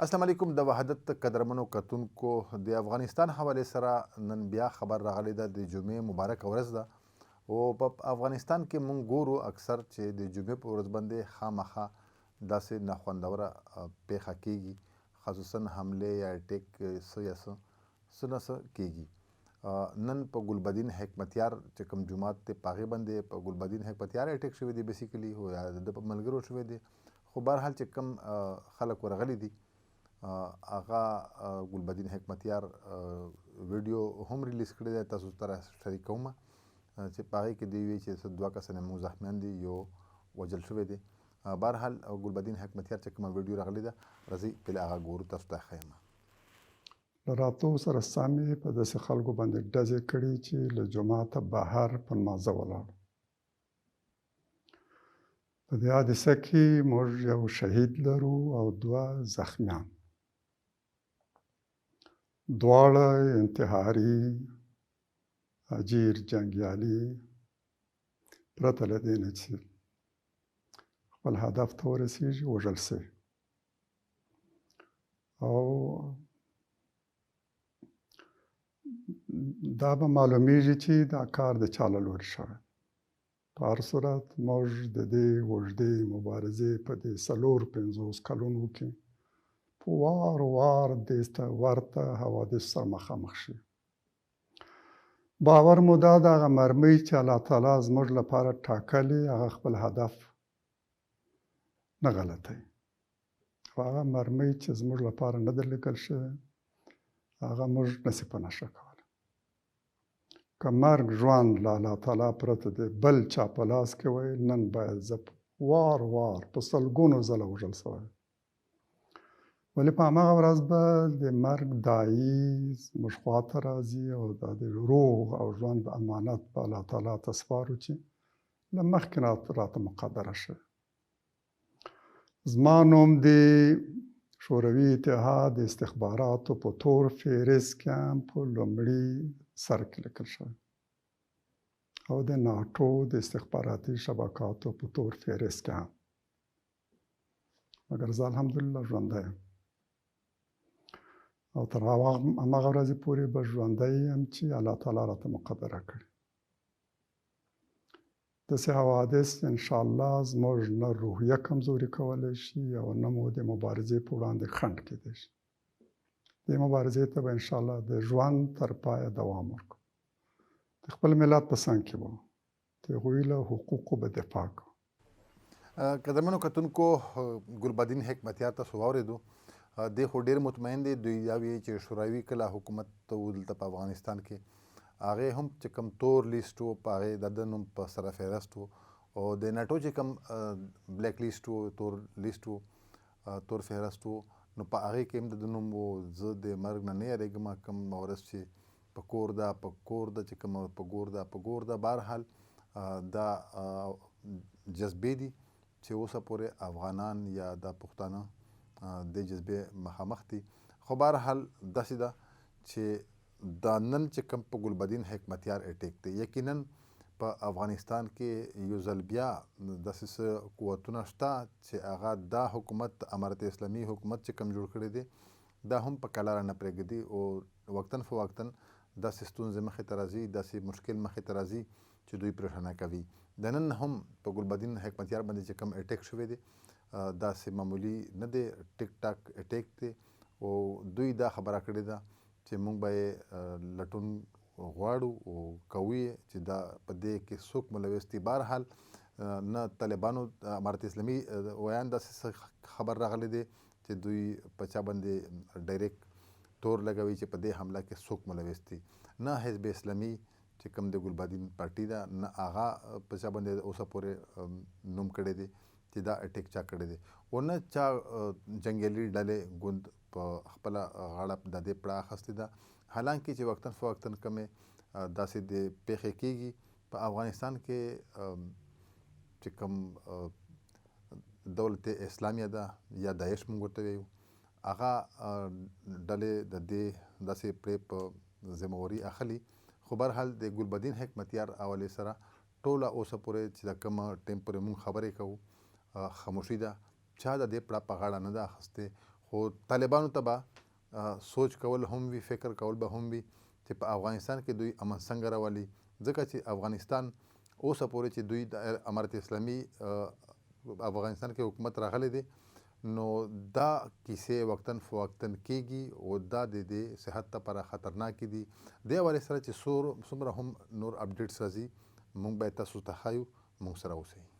السلام علیکم د وحدت قدرمنو کتونکو د افغانستان حوالې سره نن بیا خبر راغلی ده د جمعې مبارک ورځ ده او په افغانستان کې مونږ ګورو اکثر چې د جمعې په ورځ باندې خامخا داسې ناخوندوره پیښه کیږي خصوصا حمله یا اټیک څه یا څه نه څه کیږي نن په ګلبدین حکمتیار چې کوم جومات دی په هغې باندې په ګلبدین حکمتیار اټیک شوی دی بیسیکلي او یا د په ملګرو شوی دی خو بهرحال چې کوم خلک ورغلي دي هغه ګلبدین حکمتیار ویډیو هم ریلیز کړی دی تاسو سره شریکوم چې په هغې کې دوی وایي چې دوه کسان موږ زخمیان دي یو وژل شوی دی بهرحال ګلبدین حکمتیار چې کومه ویډیو راغلی ده راځئ پهله هغه ګورو تاسو ته ښیم له راتلو سره سم یې په داسې خلکو باندې ډزې کړي چې له جوماته بهر په لمانځه ولاړ. په دې حادثه کې موږ یو شهید لرو او دوه زخمیان. دواړه انتحاري اجیر جنګیالي پرته له دې نه چې خپل هدف ته ورسېږي وژل سوي او دا به معلومیږي چې دا کار د چا له لورې شوی. په هر صورت موږ د دې اوږدې مبارزې په دې 4-50 کلونو کې په وار دې ورته حوادث سره مخامخ شي. باور مو دا د هغه مرمۍ چې الله تعالی زموږ لپاره ټاکلې هغه خپل هدف نه غلطوي. هغه مرمۍ چې زموږ لپاره نه ده لیکل شوې هغه موږ نسي په نښه کولی. که مرګ ژوند له الله تعالی پرته دی بل چا په لاس کې وی نن باید زه وار په سلګونو ځله وژل سوی ولې په هماغه ورځ به د مرګ داعي زموږ خواته راځي او دا د روغ او ژوند امانت په الله تعالی ته سپارو چې له مخکې راته مقدره شوې. زما نوم د شوروي اتحاد د استخباراتو په تور فهرست کې هم په لومړي سر کې لیکل شوی او د ناټو د استخباراتي شبکاتو په تور فهرست کې هم، مګر زه الحمدلله ژوندی یم او تر هماغه ورځې پورې به ژوندی یم چې الله تعالی راته مقدره کړي. داسې حوادث انشاءالله زموږ نه روحیه کمزوري کولی شي او نه مو د مبارزې په وړاندې خنډ کیدی شي. دې مبارزې ته به انشاءالله د ژوند تر پایه دوام ورکړو. د خپل ملت په څنګ کې به د هغوی له حقوقو به دفاع کوو. قدرمنو کتونکو ګلبدین حکمتیار تاسو واورېدو دی خو ډېر مطمئن دی دوی دا وایي چې شوروي کله حکومت دلته په افغانستان کې هغې هم چې کوم تور لیست و په هغې د ده نوم په سره فهرست و او د ناټو چې کوم بلیک لیست و تور لیست و تور فهرست و نو په هغې کې هم د ده نوم و. زه د مرګ نه نه یېرېږم کوم ورځ چې په کور ده چې کوم په ګور ده بهرحال دا جذبې دي چې اوسه پورې افغانان یا دا پښتانه د جذبې مخامخ دي. خو بهرحال داسې ده چې دا نن چې کوم په ګلبدین حکمتیار اټیک دی یقینا په افغانستان کې یو ځل بیا داسې څه قوتونه شته چې هغه دا حکومت امارت اسلامي حکومت چې کوم جوړ کړی دی دا هم په کلاره نه پرېږدي او وقتاً فوقتاً داسې ستونزې مخې ته راځي داسې مشکل مخې ته راځي چې دوی پرېښانه کوي. د نن هم په ګلبدین حکمتیار باندې چې کوم اټیک شوی دی داسې معمولي نه دی ټیک ټاک اټیک دی او دوی دا خبره کړې ده چې موږ به یې لټون غواړو او کوو یې چې دا په دې کې څوک ملوث دي. بهرحال نه طالبانو امارت اسلامي ویان داسې خبر راغلی دی چې دوی په چا باندې ډایرکټ تور لګوي چې په دې حمله کې څوک ملوث دي. نه حزب اسلامي چې کوم د ګلبدین پارټي ده نه هغه په چا باندې اوسه پورې نوم کړی دی چې دا اټیک چا کړی دی او نه چا جنګیالي ډلې ګوند په خپله غاړه د دې پړه اخیستې ده. حالانکه چې وقتاً فوقتاً کومې داسې د پیښې کیږي په افغانستان کې چې کوم دولت اسلامیه ده یا داعش موږ ورته وایو هغه ډلې د دې داسې پرې په ذمهواري اخلي. خو بهرحال د ګلبدین حکمتیار حوالې سره ټوله اوسه پورې چې د کومه ټایم پورې موږ خبرې کوو خاموشي ده. چا د دې پړه په غاړه نه ده اخیستې خو طالبانو ته به سوچ کول هم وي، فکر کول به هم وي چې په افغانستان کې دوی امن څنګه راولي، ځکه چې افغانستان اوسه پورې چې دوی د امارت اسلامي افغانستان کې حکومت راغلی دی، نو دا کیسې وقتاً فوقتاً کېږي او دا د دې صحت لپاره خطرناکې دي. دې حوالې سره چې څومره هم نور اپډیټس راځي موږ باید تاسو ته ښایو، موږ سره اوسئ.